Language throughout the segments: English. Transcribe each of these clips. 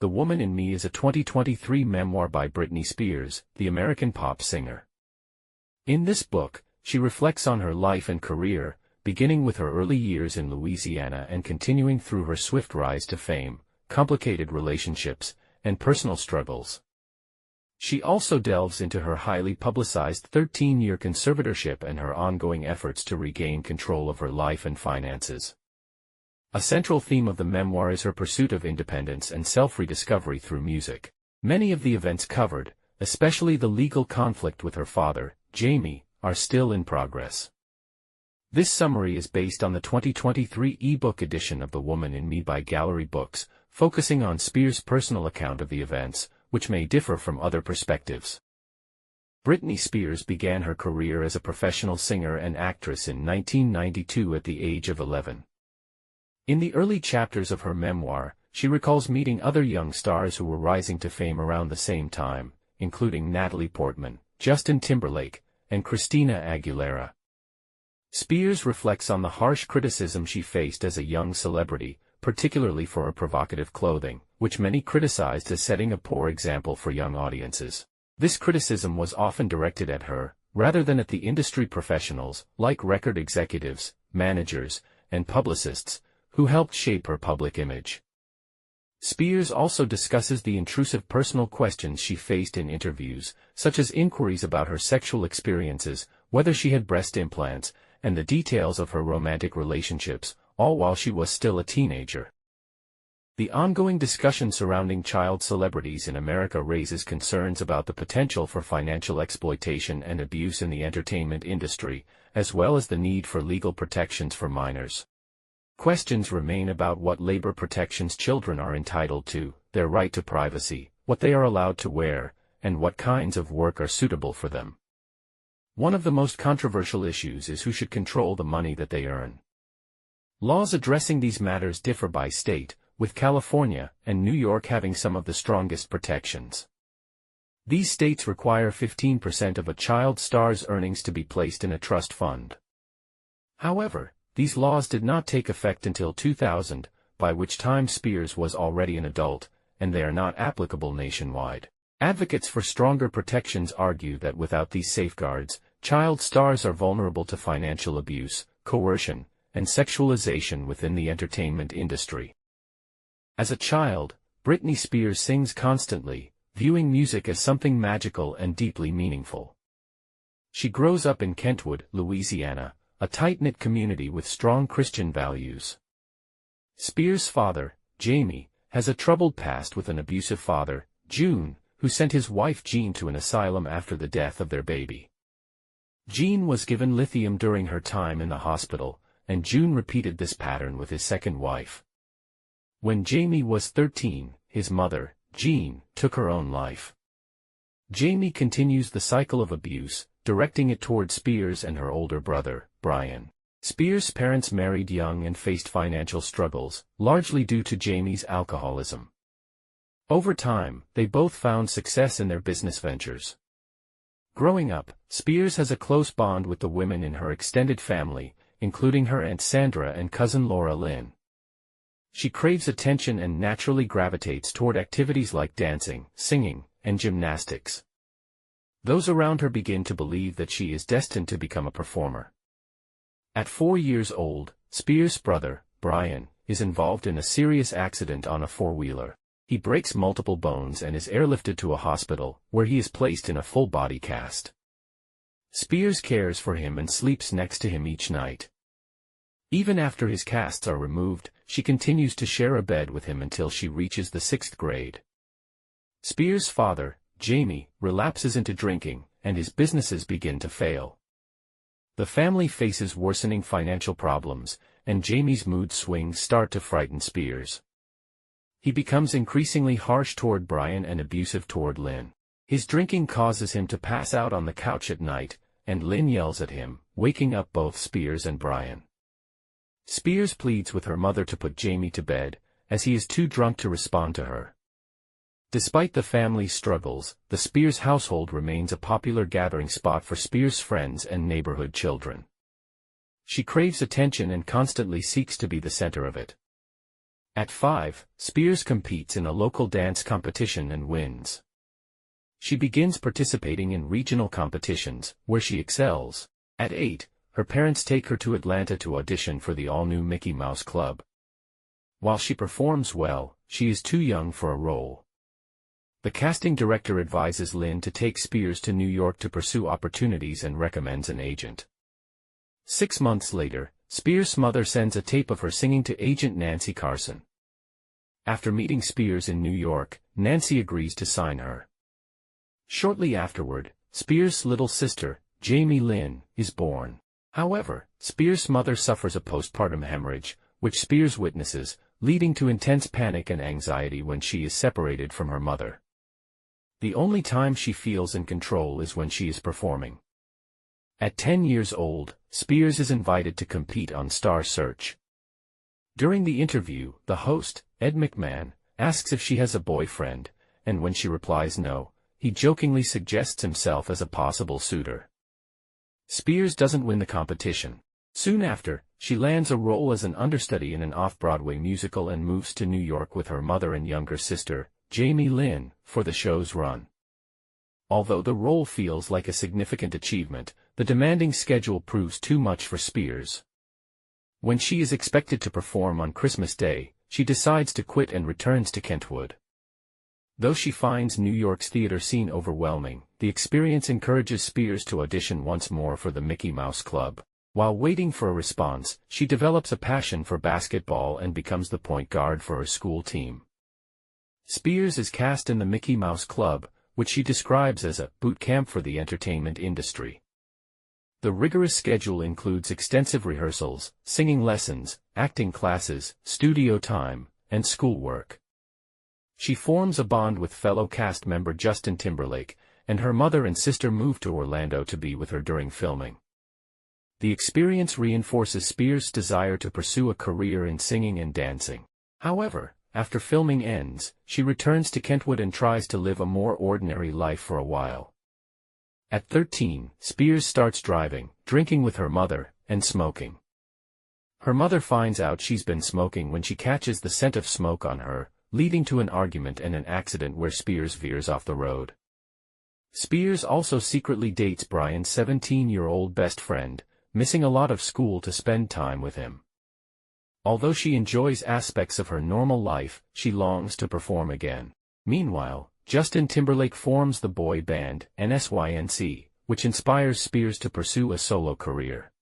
The Woman in Me is a 2023 memoir by Britney Spears, the American pop singer. In this book, she reflects on her life and career, beginning with her early years in Louisiana and continuing through her swift rise to fame, complicated relationships, and personal struggles. She also delves into her highly publicized 13-year conservatorship and her ongoing efforts to regain control of her life and finances. A central theme of the memoir is her pursuit of independence and self-rediscovery through music. Many of the events covered, especially the legal conflict with her father, Jamie, are still in progress. This summary is based on the 2023 ebook edition of The Woman in Me by Gallery Books, focusing on Spears' personal account of the events, which may differ from other perspectives. Britney Spears began her career as a professional singer and actress in 1992 at the age of 11. In the early chapters of her memoir, she recalls meeting other young stars who were rising to fame around the same time, including Natalie Portman, Justin Timberlake, and Christina Aguilera. Spears reflects on the harsh criticism she faced as a young celebrity, particularly for her provocative clothing, which many criticized as setting a poor example for young audiences. This criticism was often directed at her, rather than at the industry professionals, like record executives, managers, and publicists, who helped shape her public image. Spears also discusses the intrusive personal questions she faced in interviews, such as inquiries about her sexual experiences, whether she had breast implants, and the details of her romantic relationships, all while she was still a teenager. The ongoing discussion surrounding child celebrities in America raises concerns about the potential for financial exploitation and abuse in the entertainment industry, as well as the need for legal protections for minors. Questions remain about what labor protections children are entitled to, their right to privacy, what they are allowed to wear, and what kinds of work are suitable for them. One of the most controversial issues is who should control the money that they earn. Laws addressing these matters differ by state, with California and New York having some of the strongest protections. These states require 15% of a child star's earnings to be placed in a trust fund. However, these laws did not take effect until 2000, by which time Spears was already an adult, and they are not applicable nationwide. Advocates for stronger protections argue that without these safeguards, child stars are vulnerable to financial abuse, coercion, and sexualization within the entertainment industry. As a child, Britney Spears sings constantly, viewing music as something magical and deeply meaningful. She grows up in Kentwood, Louisiana, a tight-knit community with strong Christian values. Spears' father, Jamie, has a troubled past with an abusive father, June, who sent his wife Jean to an asylum after the death of their baby. Jean was given lithium during her time in the hospital, and June repeated this pattern with his second wife. When Jamie was 13, his mother, Jean, took her own life. Jamie continues the cycle of abuse, directing it toward Spears and her older brother, Brian. Spears' parents married young and faced financial struggles, largely due to Jamie's alcoholism. Over time, they both found success in their business ventures. Growing up, Spears has a close bond with the women in her extended family, including her Aunt Sandra and cousin Laura Lynn. She craves attention and naturally gravitates toward activities like dancing, singing, and gymnastics. Those around her begin to believe that she is destined to become a performer. At 4 years old, Spears' brother, Brian, is involved in a serious accident on a four-wheeler. He breaks multiple bones and is airlifted to a hospital, where he is placed in a full-body cast. Spears cares for him and sleeps next to him each night. Even after his casts are removed, she continues to share a bed with him until she reaches the 6th grade. Spears' father, Jamie, relapses into drinking, and his businesses begin to fail. The family faces worsening financial problems, and Jamie's mood swings start to frighten Spears. He becomes increasingly harsh toward Brian and abusive toward Lynn. His drinking causes him to pass out on the couch at night, and Lynn yells at him, waking up both Spears and Brian. Spears pleads with her mother to put Jamie to bed, as he is too drunk to respond to her. Despite the family's struggles, the Spears household remains a popular gathering spot for Spears' friends and neighborhood children. She craves attention and constantly seeks to be the center of it. At 5, Spears competes in a local dance competition and wins. She begins participating in regional competitions, where she excels. At 8, her parents take her to Atlanta to audition for the all-new Mickey Mouse Club. While she performs well, she is too young for a role. The casting director advises Lynn to take Spears to New York to pursue opportunities and recommends an agent. 6 months later, Spears' mother sends a tape of her singing to agent Nancy Carson. After meeting Spears in New York, Nancy agrees to sign her. Shortly afterward, Spears' little sister, Jamie Lynn, is born. However, Spears' mother suffers a postpartum hemorrhage, which Spears witnesses, leading to intense panic and anxiety when she is separated from her mother. The only time she feels in control is when she is performing. At 10 years old, Spears is invited to compete on Star Search. During the interview, the host, Ed McMahon, asks if she has a boyfriend, and when she replies no, he jokingly suggests himself as a possible suitor. Spears doesn't win the competition. Soon after, she lands a role as an understudy in an off-Broadway musical and moves to New York with her mother and younger sister, Jamie Lynn, for the show's run. Although the role feels like a significant achievement, the demanding schedule proves too much for Spears. When she is expected to perform on Christmas Day, she decides to quit and returns to Kentwood. Though she finds New York's theater scene overwhelming, the experience encourages Spears to audition once more for the Mickey Mouse Club. While waiting for a response, she develops a passion for basketball and becomes the point guard for her school team. Spears is cast in the Mickey Mouse Club, which she describes as a boot camp for the entertainment industry. The rigorous schedule includes extensive rehearsals, singing lessons, acting classes, studio time, and schoolwork. She forms a bond with fellow cast member Justin Timberlake, and her mother and sister move to Orlando to be with her during filming. The experience reinforces Spears' desire to pursue a career in singing and dancing. However, after filming ends, she returns to Kentwood and tries to live a more ordinary life for a while. At 13, Spears starts driving, drinking with her mother, and smoking. Her mother finds out she's been smoking when she catches the scent of smoke on her, leading to an argument and an accident where Spears veers off the road. Spears also secretly dates Brian's 17-year-old best friend, missing a lot of school to spend time with him. Although she enjoys aspects of her normal life, she longs to perform again. Meanwhile, Justin Timberlake forms the boy band, NSYNC, which inspires Spears to pursue a solo career.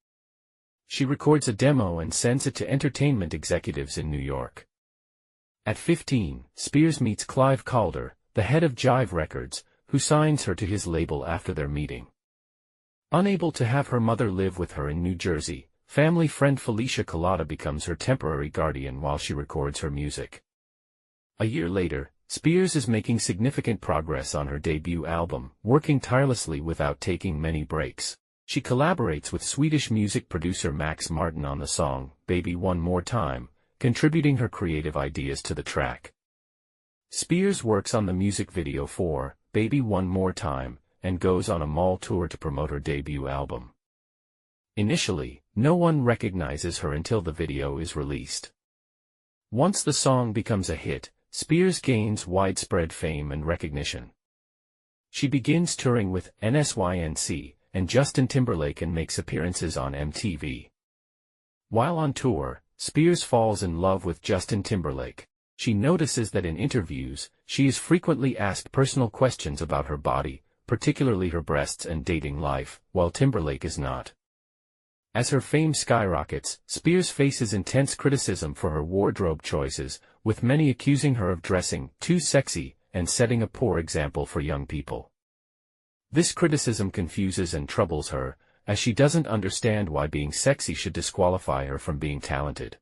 She records a demo and sends it to entertainment executives in New York. At 15, Spears meets Clive Calder, the head of Jive Records, who signs her to his label after their meeting. Unable to have her mother live with her in New Jersey, family friend Felicia Collada becomes her temporary guardian while she records her music. A year later, Spears is making significant progress on her debut album, working tirelessly without taking many breaks. She collaborates with Swedish music producer Max Martin on the song, Baby One More Time, contributing her creative ideas to the track. Spears works on the music video for Baby One More Time, and goes on a mall tour to promote her debut album. Initially, no one recognizes her until the video is released. Once the song becomes a hit, Spears gains widespread fame and recognition. She begins touring with NSYNC and Justin Timberlake and makes appearances on MTV. While on tour, Spears falls in love with Justin Timberlake. She notices that in interviews, she is frequently asked personal questions about her body, particularly her breasts and dating life, while Timberlake is not. As her fame skyrockets, Spears faces intense criticism for her wardrobe choices, with many accusing her of dressing too sexy and setting a poor example for young people. This criticism confuses and troubles her, as she doesn't understand why being sexy should disqualify her from being talented.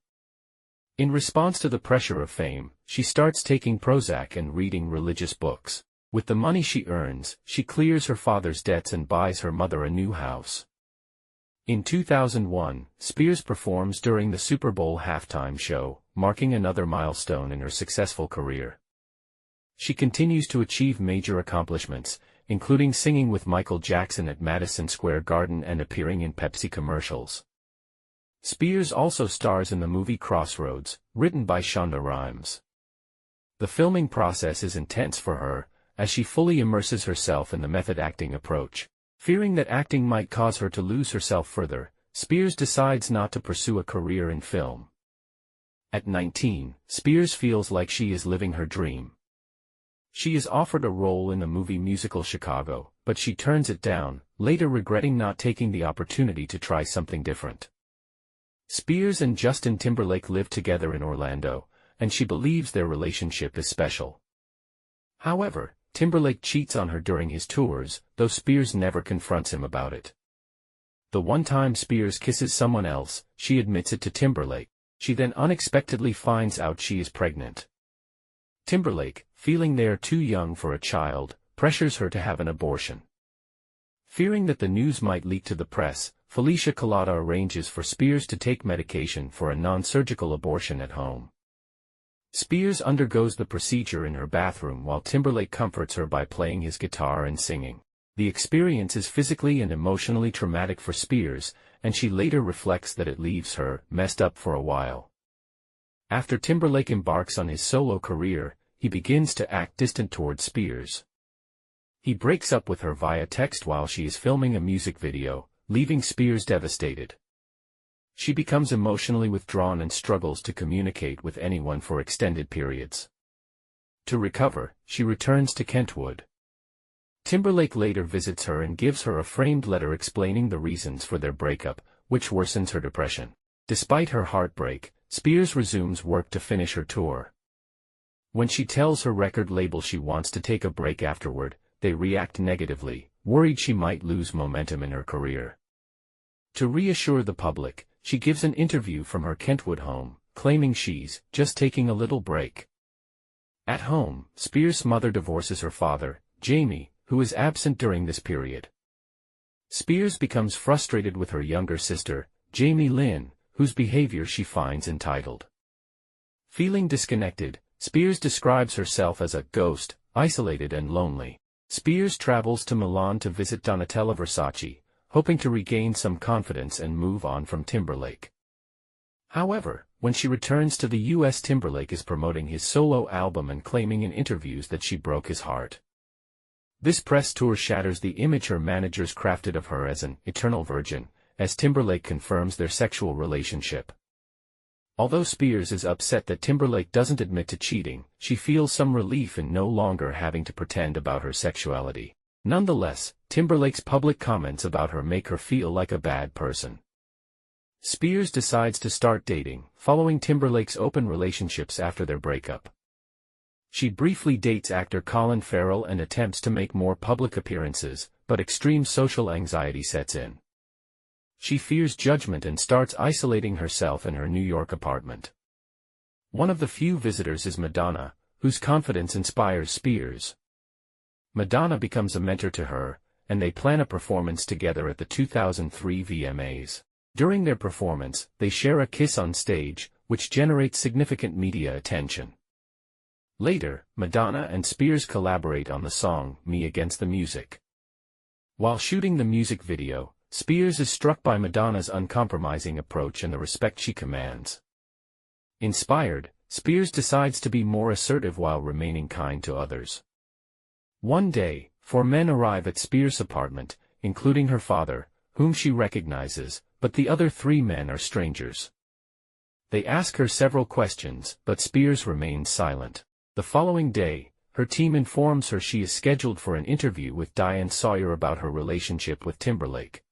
In response to the pressure of fame, she starts taking Prozac and reading religious books. With the money she earns, she clears her father's debts and buys her mother a new house. In 2001, Spears performs during the Super Bowl halftime show, marking another milestone in her successful career. She continues to achieve major accomplishments, including singing with Michael Jackson at Madison Square Garden and appearing in Pepsi commercials. Spears also stars in the movie Crossroads, written by Shonda Rhimes. The filming process is intense for her, as she fully immerses herself in the method acting approach. Fearing that acting might cause her to lose herself further, Spears decides not to pursue a career in film. At 19, Spears feels like she is living her dream. She is offered a role in the movie musical Chicago, but she turns it down, later regretting not taking the opportunity to try something different. Spears and Justin Timberlake live together in Orlando, and she believes their relationship is special. However, Timberlake cheats on her during his tours, though Spears never confronts him about it. The one time Spears kisses someone else, she admits it to Timberlake. She then unexpectedly finds out she is pregnant. Timberlake, feeling they are too young for a child, pressures her to have an abortion. Fearing that the news might leak to the press, Felicia Culotta arranges for Spears to take medication for a non-surgical abortion at home. Spears undergoes the procedure in her bathroom while Timberlake comforts her by playing his guitar and singing. The experience is physically and emotionally traumatic for Spears, and she later reflects that it leaves her messed up for a while. After Timberlake embarks on his solo career, he begins to act distant towards Spears. He breaks up with her via text while she is filming a music video, leaving Spears devastated. She becomes emotionally withdrawn and struggles to communicate with anyone for extended periods. To recover, she returns to Kentwood. Timberlake later visits her and gives her a framed letter explaining the reasons for their breakup, which worsens her depression. Despite her heartbreak, Spears resumes work to finish her tour. When she tells her record label she wants to take a break afterward, they react negatively, worried she might lose momentum in her career. To reassure the public, she gives an interview from her Kentwood home, claiming she's just taking a little break. At home, Spears' mother divorces her father, Jamie, who is absent during this period. Spears becomes frustrated with her younger sister, Jamie Lynn, whose behavior she finds entitled. Feeling disconnected, Spears describes herself as a ghost, isolated and lonely. Spears travels to Milan to visit Donatella Versace, hoping to regain some confidence and move on from Timberlake. However, when she returns to the U.S., Timberlake is promoting his solo album and claiming in interviews that she broke his heart. This press tour shatters the image her managers crafted of her as an eternal virgin, as Timberlake confirms their sexual relationship. Although Spears is upset that Timberlake doesn't admit to cheating, she feels some relief in no longer having to pretend about her sexuality. Nonetheless, Timberlake's public comments about her make her feel like a bad person. Spears decides to start dating, following Timberlake's open relationships after their breakup. She briefly dates actor Colin Farrell and attempts to make more public appearances, but extreme social anxiety sets in. She fears judgment and starts isolating herself in her New York apartment. One of the few visitors is Madonna, whose confidence inspires Spears. Madonna becomes a mentor to her, and they plan a performance together at the 2003 VMAs. During their performance, they share a kiss on stage, which generates significant media attention. Later, Madonna and Spears collaborate on the song Me Against the Music. While shooting the music video, Spears is struck by Madonna's uncompromising approach and the respect she commands. Inspired, Spears decides to be more assertive while remaining kind to others. One day, 4 men arrive at Spears' apartment, including her father, whom she recognizes, but the other 3 men are strangers. They ask her several questions, but Spears remains silent. The following day, her team informs her she is scheduled for an interview with Diane Sawyer about her relationship with Timberlake.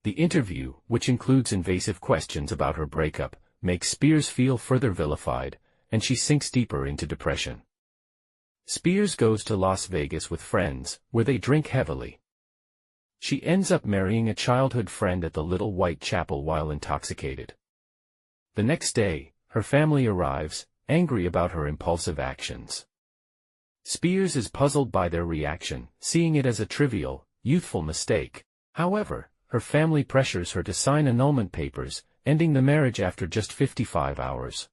The interview, which includes invasive questions about her breakup, makes Spears feel further vilified, and she sinks deeper into depression. Spears goes to Las Vegas with friends, where they drink heavily. She ends up marrying a childhood friend at the Little White Chapel while intoxicated. The next day, her family arrives, angry about her impulsive actions. Spears is puzzled by their reaction, seeing it as a trivial, youthful mistake. However, her family pressures her to sign annulment papers, ending the marriage after just 55 hours.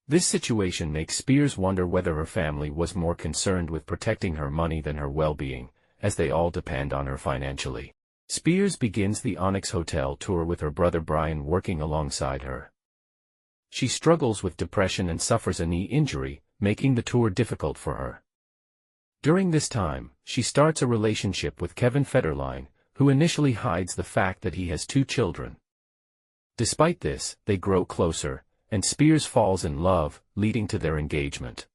This situation makes Spears wonder whether her family was more concerned with protecting her money than her well-being, as they all depend on her financially. Spears begins the Onyx Hotel tour with her brother Brian working alongside her. She struggles with depression and suffers a knee injury, making the tour difficult for her. During this time, she starts a relationship with Kevin Federline, who initially hides the fact that he has 2 children. Despite this, they grow closer, and Spears falls in love, leading to their engagement.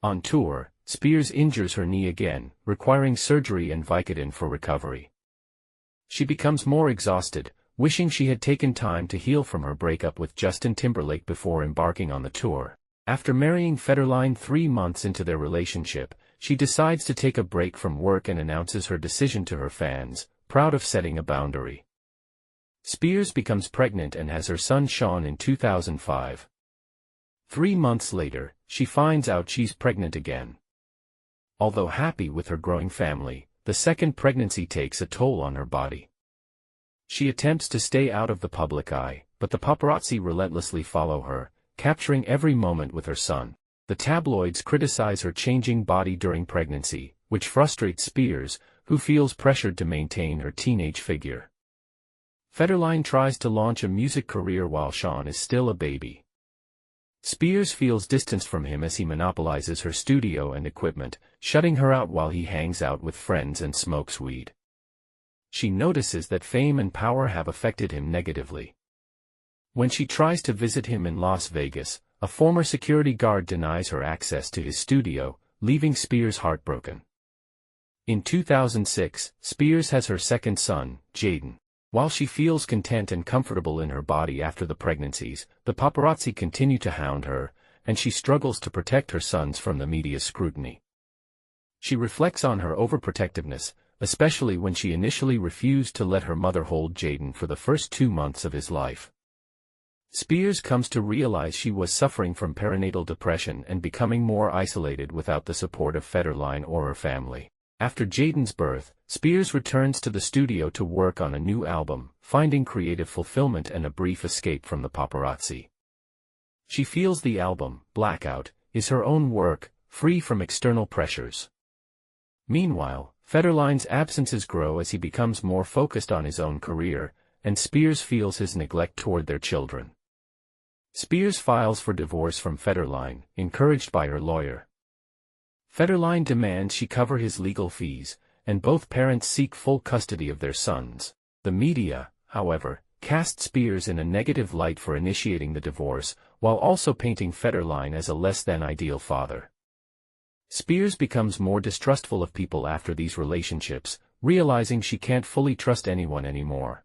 On tour, Spears injures her knee again, requiring surgery and Vicodin for recovery. She becomes more exhausted, wishing she had taken time to heal from her breakup with Justin Timberlake before embarking on the tour. After marrying Federline 3 months into their relationship, she decides to take a break from work and announces her decision to her fans, proud of setting a boundary. Spears becomes pregnant and has her son Sean in 2005. 3 months later, she finds out she's pregnant again. Although happy with her growing family, the second pregnancy takes a toll on her body. She attempts to stay out of the public eye, but the paparazzi relentlessly follow her, capturing every moment with her son. The tabloids criticize her changing body during pregnancy, which frustrates Spears, who feels pressured to maintain her teenage figure. Federline tries to launch a music career while Sean is still a baby. Spears feels distanced from him as he monopolizes her studio and equipment, shutting her out while he hangs out with friends and smokes weed. She notices that fame and power have affected him negatively. When she tries to visit him in Las Vegas, a former security guard denies her access to his studio, leaving Spears heartbroken. In 2006, Spears has her second son, Jaden. While she feels content and comfortable in her body after the pregnancies, the paparazzi continue to hound her, and she struggles to protect her sons from the media's scrutiny. She reflects on her overprotectiveness, especially when she initially refused to let her mother hold Jaden for the first 2 months of his life. Spears comes to realize she was suffering from perinatal depression and becoming more isolated without the support of Federline or her family. After Jaden's birth, Spears returns to the studio to work on a new album, finding creative fulfillment and a brief escape from the paparazzi. She feels the album, Blackout, is her own work, free from external pressures. Meanwhile, Federline's absences grow as he becomes more focused on his own career, and Spears feels his neglect toward their children. Spears files for divorce from Federline, encouraged by her lawyer. Federline demands she cover his legal fees, and both parents seek full custody of their sons. The media, however, cast Spears in a negative light for initiating the divorce, while also painting Federline as a less-than-ideal father. Spears becomes more distrustful of people after these relationships, realizing she can't fully trust anyone anymore.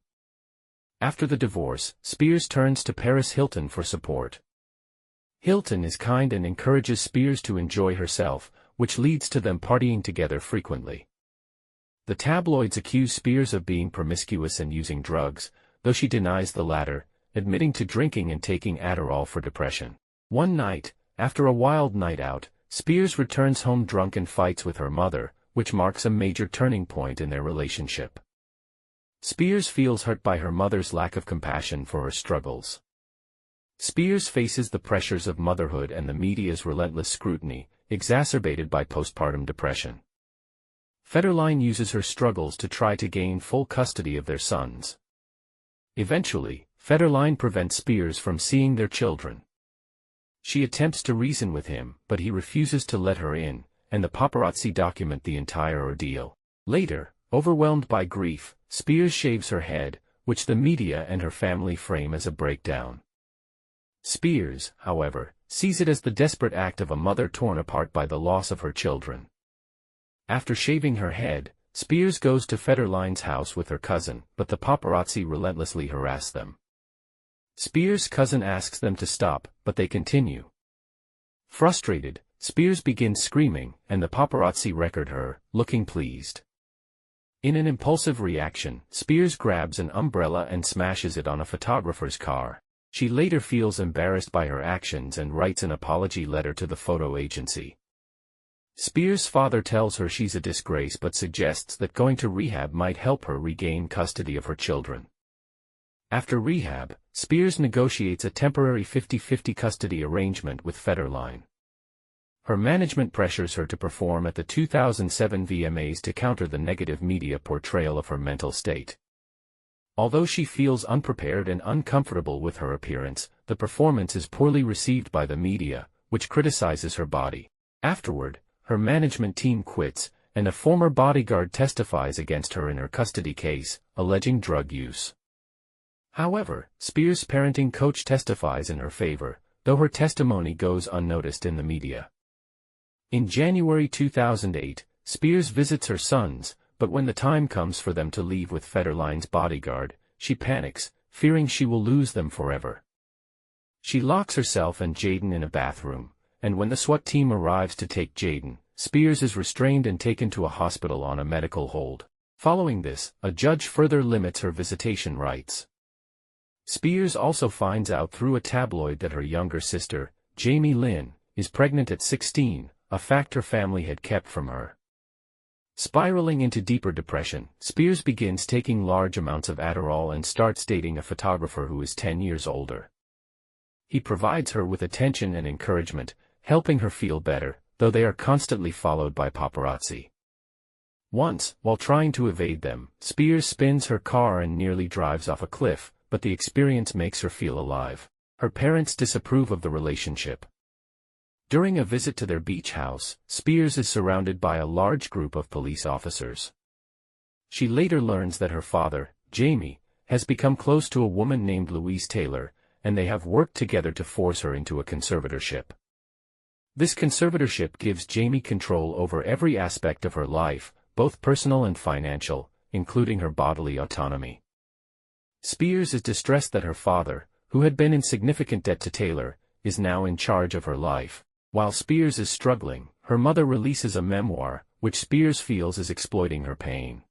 After the divorce, Spears turns to Paris Hilton for support. Hilton is kind and encourages Spears to enjoy herself, which leads to them partying together frequently. The tabloids accuse Spears of being promiscuous and using drugs, though she denies the latter, admitting to drinking and taking Adderall for depression. One night, after a wild night out, Spears returns home drunk and fights with her mother, which marks a major turning point in their relationship. Spears feels hurt by her mother's lack of compassion for her struggles. Spears faces the pressures of motherhood and the media's relentless scrutiny, exacerbated by postpartum depression. Federline uses her struggles to try to gain full custody of their sons. Eventually, Federline prevents Spears from seeing their children. She attempts to reason with him, but he refuses to let her in, and the paparazzi document the entire ordeal. Later, overwhelmed by grief, Spears shaves her head, which the media and her family frame as a breakdown. Spears, however, sees it as the desperate act of a mother torn apart by the loss of her children. After shaving her head, Spears goes to Federline's house with her cousin, but the paparazzi relentlessly harass them. Spears' cousin asks them to stop, but they continue. Frustrated, Spears begins screaming, and the paparazzi record her, looking pleased. In an impulsive reaction, Spears grabs an umbrella and smashes it on a photographer's car. She later feels embarrassed by her actions and writes an apology letter to the photo agency. Spears' father tells her she's a disgrace but suggests that going to rehab might help her regain custody of her children. After rehab, Spears negotiates a temporary 50-50 custody arrangement with Federline. Her management pressures her to perform at the 2007 VMAs to counter the negative media portrayal of her mental state. Although she feels unprepared and uncomfortable with her appearance, the performance is poorly received by the media, which criticizes her body. Afterward, her management team quits, and a former bodyguard testifies against her in her custody case, alleging drug use. However, Spears' parenting coach testifies in her favor, though her testimony goes unnoticed in the media. In January 2008, Spears visits her sons, but when the time comes for them to leave with Federline's bodyguard, she panics, fearing she will lose them forever. She locks herself and Jaden in a bathroom, and when the SWAT team arrives to take Jaden, Spears is restrained and taken to a hospital on a medical hold. Following this, a judge further limits her visitation rights. Spears also finds out through a tabloid that her younger sister, Jamie Lynn, is pregnant at 16, a fact her family had kept from her. Spiraling into deeper depression, Spears begins taking large amounts of Adderall and starts dating a photographer who is 10 years older. He provides her with attention and encouragement, helping her feel better, though they are constantly followed by paparazzi. Once, while trying to evade them, Spears spins her car and nearly drives off a cliff, but the experience makes her feel alive. Her parents disapprove of the relationship. During a visit to their beach house, Spears is surrounded by a large group of police officers. She later learns that her father, Jamie, has become close to a woman named Louise Taylor, and they have worked together to force her into a conservatorship. This conservatorship gives Jamie control over every aspect of her life, both personal and financial, including her bodily autonomy. Spears is distressed that her father, who had been in significant debt to Taylor, is now in charge of her life. While Spears is struggling, her mother releases a memoir, which Spears feels is exploiting her pain.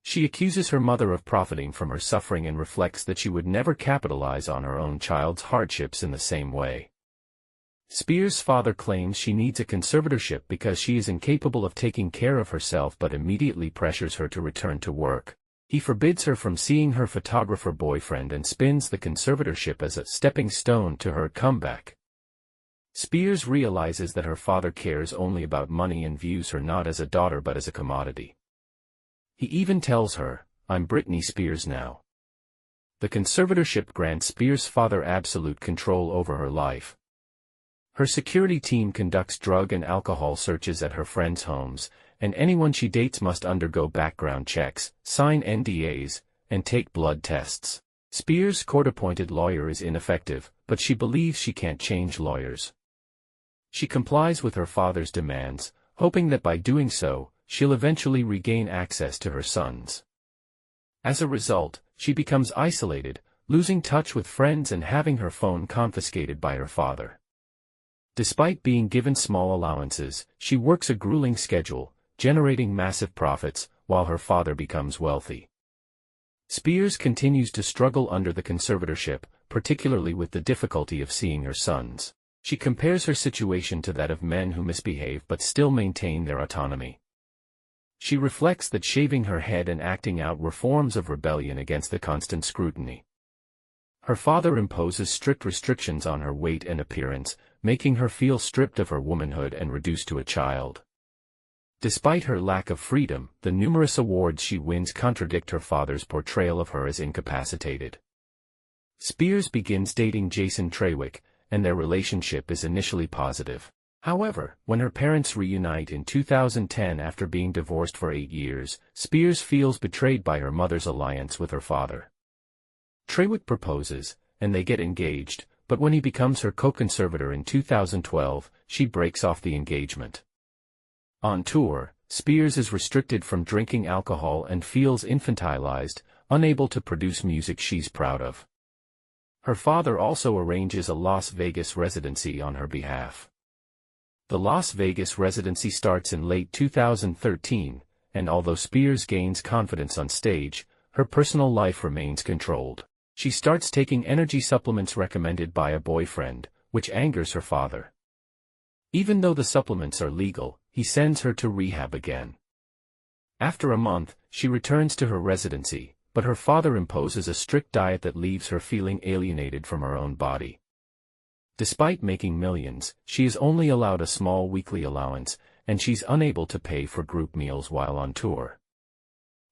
She accuses her mother of profiting from her suffering and reflects that she would never capitalize on her own child's hardships in the same way. Spears' father claims she needs a conservatorship because she is incapable of taking care of herself but immediately pressures her to return to work. He forbids her from seeing her photographer boyfriend and spins the conservatorship as a stepping stone to her comeback. Spears realizes that her father cares only about money and views her not as a daughter but as a commodity. He even tells her, "I'm Britney Spears now." The conservatorship grants Spears' father absolute control over her life. Her security team conducts drug and alcohol searches at her friends' homes, and anyone she dates must undergo background checks, sign NDAs, and take blood tests. Spears' court-appointed lawyer is ineffective, but she believes she can't change lawyers. She complies with her father's demands, hoping that by doing so, she'll eventually regain access to her sons. As a result, she becomes isolated, losing touch with friends and having her phone confiscated by her father. Despite being given small allowances, she works a grueling schedule, generating massive profits, while her father becomes wealthy. Spears continues to struggle under the conservatorship, particularly with the difficulty of seeing her sons. She compares her situation to that of men who misbehave but still maintain their autonomy. She reflects that shaving her head and acting out were forms of rebellion against the constant scrutiny. Her father imposes strict restrictions on her weight and appearance, making her feel stripped of her womanhood and reduced to a child. Despite her lack of freedom, the numerous awards she wins contradict her father's portrayal of her as incapacitated. Spears begins dating Jason Trawick, and their relationship is initially positive. However, when her parents reunite in 2010 after being divorced for 8 years, Spears feels betrayed by her mother's alliance with her father. Trawick proposes, and they get engaged, but when he becomes her co-conservator in 2012, she breaks off the engagement. On tour, Spears is restricted from drinking alcohol and feels infantilized, unable to produce music she's proud of. Her father also arranges a Las Vegas residency on her behalf. The Las Vegas residency starts in late 2013, and although Spears gains confidence on stage, her personal life remains controlled. She starts taking energy supplements recommended by a boyfriend, which angers her father. Even though the supplements are legal, he sends her to rehab again. After a month, she returns to her residency, but her father imposes a strict diet that leaves her feeling alienated from her own body. Despite making millions, she is only allowed a small weekly allowance, and she's unable to pay for group meals while on tour.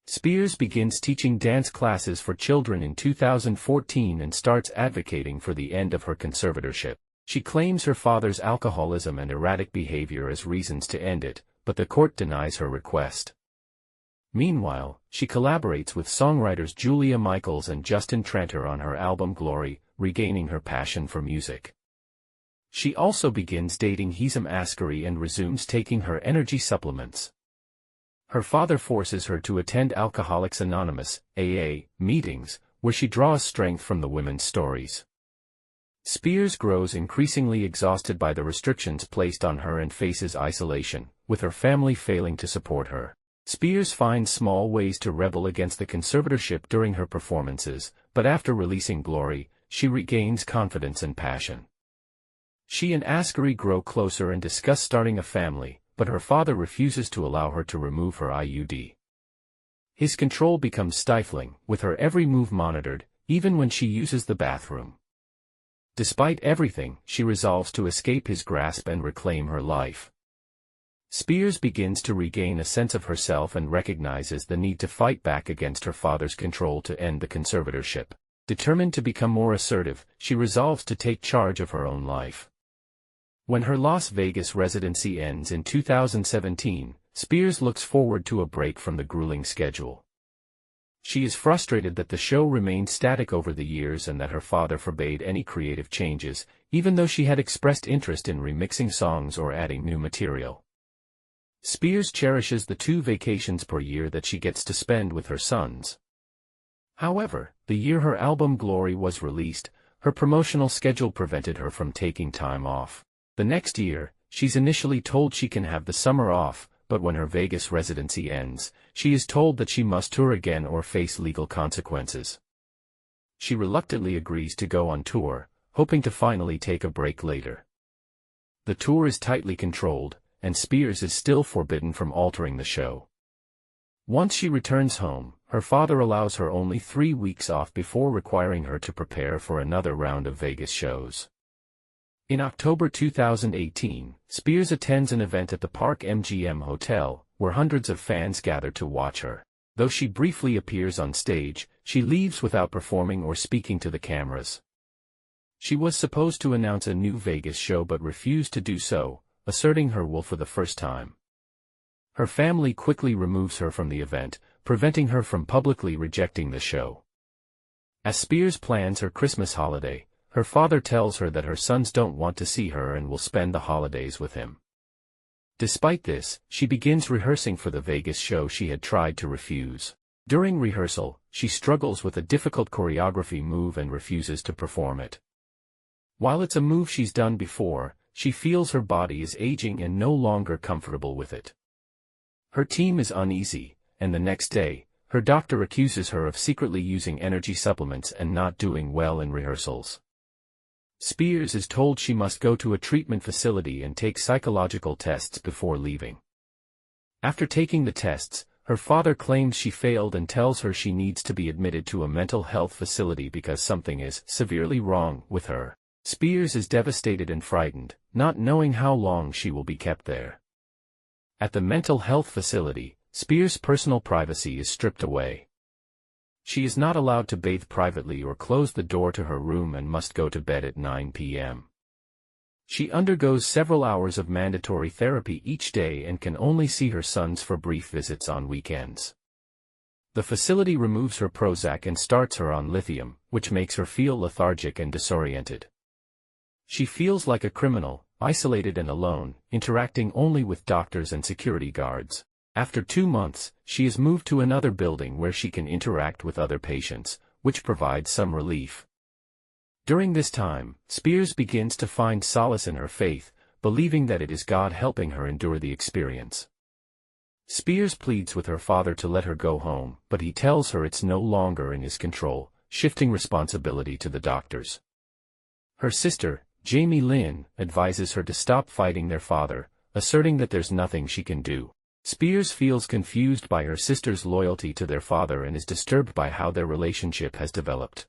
Spears begins teaching dance classes for children in 2014 and starts advocating for the end of her conservatorship. She claims her father's alcoholism and erratic behavior as reasons to end it, but the court denies her request. Meanwhile, she collaborates with songwriters Julia Michaels and Justin Tranter on her album Glory, regaining her passion for music. She also begins dating Hesam Askari and resumes taking her energy supplements. Her father forces her to attend Alcoholics Anonymous (AA) meetings, where she draws strength from the women's stories. Spears grows increasingly exhausted by the restrictions placed on her and faces isolation, with her family failing to support her. Spears finds small ways to rebel against the conservatorship during her performances, but after releasing Glory, she regains confidence and passion. She and Askari grow closer and discuss starting a family, but her father refuses to allow her to remove her IUD. His control becomes stifling, with her every move monitored, even when she uses the bathroom. Despite everything, she resolves to escape his grasp and reclaim her life. Spears begins to regain a sense of herself and recognizes the need to fight back against her father's control to end the conservatorship. Determined to become more assertive, she resolves to take charge of her own life. When her Las Vegas residency ends in 2017, Spears looks forward to a break from the grueling schedule. She is frustrated that the show remained static over the years and that her father forbade any creative changes, even though she had expressed interest in remixing songs or adding new material. Spears cherishes the 2 vacations per year that she gets to spend with her sons. However, the year her album Glory was released, her promotional schedule prevented her from taking time off. The next year, she's initially told she can have the summer off, but when her Vegas residency ends, she is told that she must tour again or face legal consequences. She reluctantly agrees to go on tour, hoping to finally take a break later. The tour is tightly controlled, and Spears is still forbidden from altering the show. Once she returns home, her father allows her only 3 weeks off before requiring her to prepare for another round of Vegas shows. In October 2018, Spears attends an event at the Park MGM Hotel, where hundreds of fans gather to watch her. Though she briefly appears on stage, she leaves without performing or speaking to the cameras. She was supposed to announce a new Vegas show but refused to do so, asserting her will for the first time. Her family quickly removes her from the event, preventing her from publicly rejecting the show. As Spears plans her Christmas holiday, her father tells her that her sons don't want to see her and will spend the holidays with him. Despite this, she begins rehearsing for the Vegas show she had tried to refuse. During rehearsal, she struggles with a difficult choreography move and refuses to perform it. While it's a move she's done before, she feels her body is aging and no longer comfortable with it. Her team is uneasy, and the next day, her doctor accuses her of secretly using energy supplements and not doing well in rehearsals. Spears is told she must go to a treatment facility and take psychological tests before leaving. After taking the tests, her father claims she failed and tells her she needs to be admitted to a mental health facility because something is severely wrong with her. Spears is devastated and frightened, not knowing how long she will be kept there. At the mental health facility, Spears' personal privacy is stripped away. She is not allowed to bathe privately or close the door to her room and must go to bed at 9 p.m. She undergoes several hours of mandatory therapy each day and can only see her sons for brief visits on weekends. The facility removes her Prozac and starts her on lithium, which makes her feel lethargic and disoriented. She feels like a criminal, isolated and alone, interacting only with doctors and security guards. After 2 months, she is moved to another building where she can interact with other patients, which provides some relief. During this time, Spears begins to find solace in her faith, believing that it is God helping her endure the experience. Spears pleads with her father to let her go home, but he tells her it's no longer in his control, shifting responsibility to the doctors. Her sister, Jamie Lynn, advises her to stop fighting their father, asserting that there's nothing she can do. Spears feels confused by her sister's loyalty to their father and is disturbed by how their relationship has developed.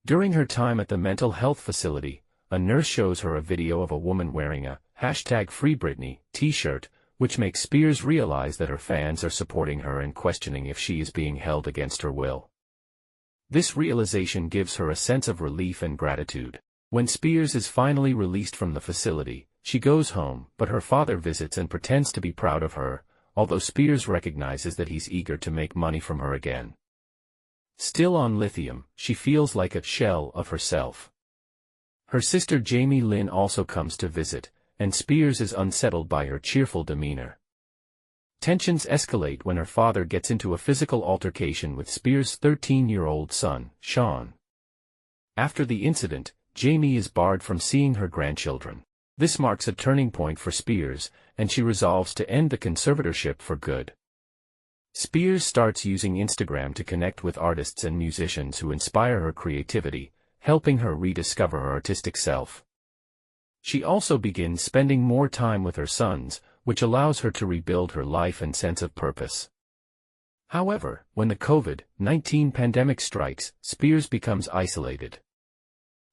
During her time at the mental health facility, a nurse shows her a video of a woman wearing a #FreeBritney t-shirt, which makes Spears realize that her fans are supporting her and questioning if she is being held against her will. This realization gives her a sense of relief and gratitude. When Spears is finally released from the facility, she goes home, but her father visits and pretends to be proud of her, although Spears recognizes that he's eager to make money from her again. Still on lithium, she feels like a shell of herself. Her sister Jamie Lynn also comes to visit, and Spears is unsettled by her cheerful demeanor. Tensions escalate when her father gets into a physical altercation with Spears' 13-year-old son, Sean. After the incident, Jamie is barred from seeing her grandchildren. This marks a turning point for Spears, and she resolves to end the conservatorship for good. Spears starts using Instagram to connect with artists and musicians who inspire her creativity, helping her rediscover her artistic self. She also begins spending more time with her sons, which allows her to rebuild her life and sense of purpose. However, when the COVID-19 pandemic strikes, Spears becomes isolated.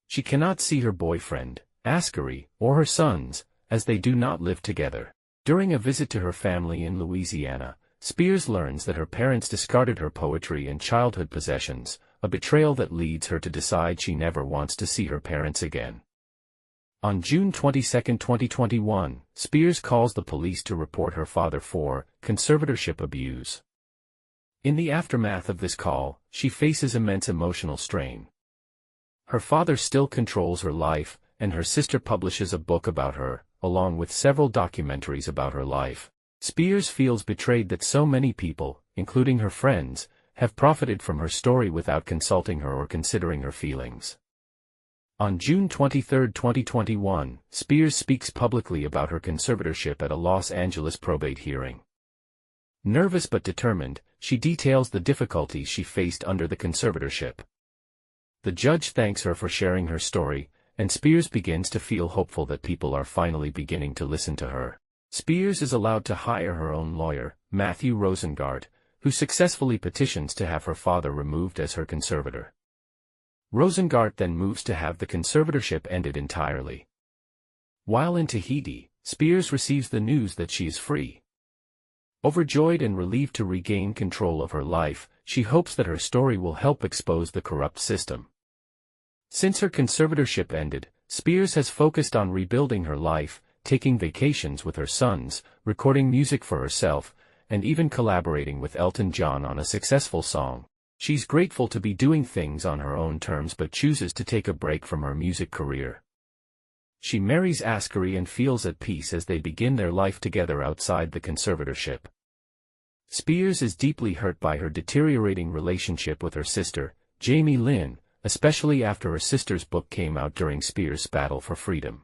She cannot see her boyfriend, Ascari, or her sons, as they do not live together. During a visit to her family in Louisiana, Spears learns that her parents discarded her poetry and childhood possessions, a betrayal that leads her to decide she never wants to see her parents again. On June 22, 2021, Spears calls the police to report her father for conservatorship abuse. In the aftermath of this call, she faces immense emotional strain. Her father still controls her life, and her sister publishes a book about her, along with several documentaries about her life. Spears feels betrayed that so many people, including her friends, have profited from her story without consulting her or considering her feelings. On June 23, 2021, Spears speaks publicly about her conservatorship at a Los Angeles probate hearing. Nervous but determined, she details the difficulties she faced under the conservatorship. The judge thanks her for sharing her story, and Spears begins to feel hopeful that people are finally beginning to listen to her. Spears is allowed to hire her own lawyer, Matthew Rosengart, who successfully petitions to have her father removed as her conservator. Rosengart then moves to have the conservatorship ended entirely. While in Tahiti, Spears receives the news that she is free. Overjoyed and relieved to regain control of her life, she hopes that her story will help expose the corrupt system. Since her conservatorship ended, Spears has focused on rebuilding her life, taking vacations with her sons, recording music for herself, and even collaborating with Elton John on a successful song. She's grateful to be doing things on her own terms but chooses to take a break from her music career. She marries Ascari and feels at peace as they begin their life together outside the conservatorship. Spears is deeply hurt by her deteriorating relationship with her sister, Jamie Lynn, especially after her sister's book came out during Spears' battle for freedom.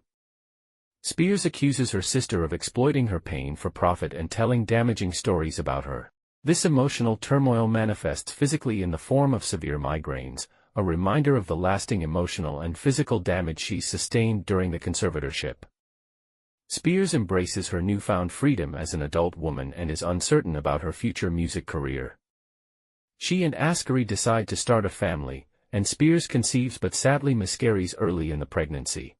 Spears accuses her sister of exploiting her pain for profit and telling damaging stories about her. This emotional turmoil manifests physically in the form of severe migraines, a reminder of the lasting emotional and physical damage she's sustained during the conservatorship. Spears embraces her newfound freedom as an adult woman and is uncertain about her future music career. She and Ascari decide to start a family, and Spears conceives but sadly miscarries early in the pregnancy.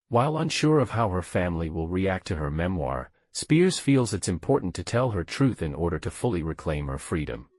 While unsure of how her family will react to her memoir, Spears feels it's important to tell her truth in order to fully reclaim her freedom.